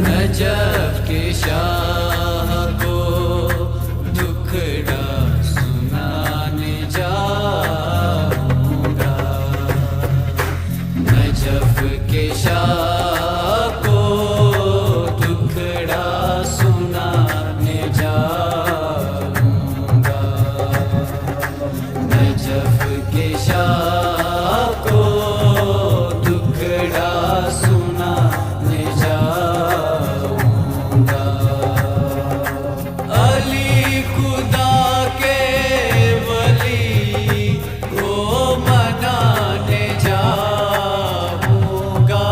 Najaf के शाह को दुखड़ा सुनाने जाऊंगा। नजफ के शाह को दुखड़ा सुनाने जाऊंगा। नजफ के शाह को दुखड़ा सुनाने जाऊंगा। अली खुदा के वली को मनाने जाऊंगा।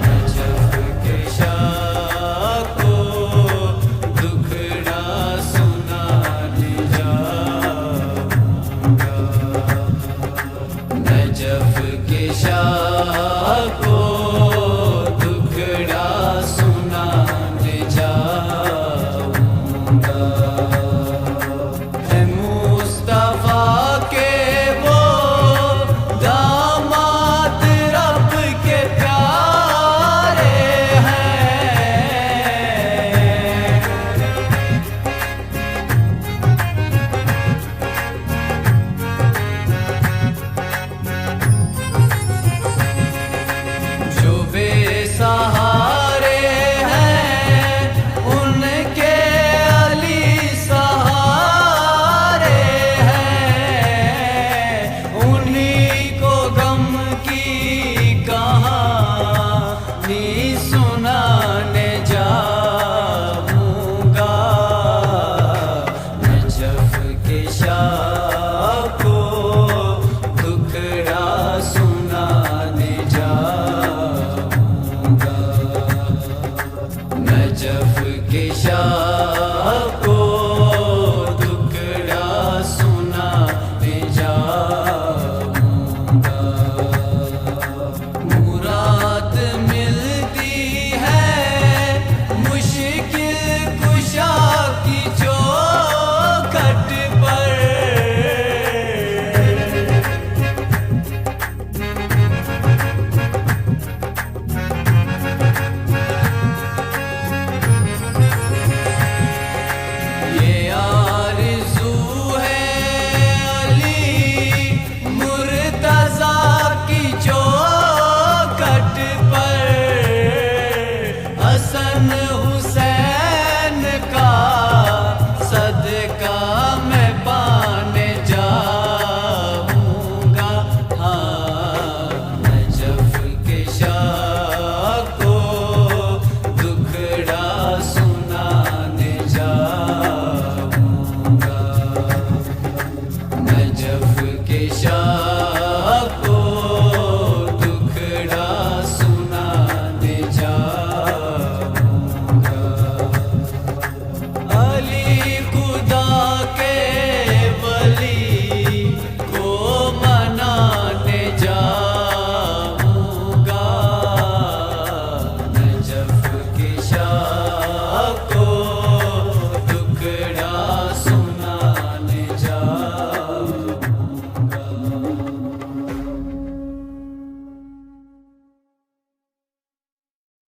नजफ के शाह को दुखड़ा सुनाने जाऊंगा। नजफ के शाह को दुखड़ा सुनाने जाऊंगा। है मुस्तफा के वो दामाद रब के प्यारे हैं। जो बेसहारे हैं उनके अली सहारे हैं। उन्हीं को गम की कहानी सुनाने जाऊंगा। नजफ के शाह को दुखड़ा सुनाने जाऊंगा। नजफ के शाह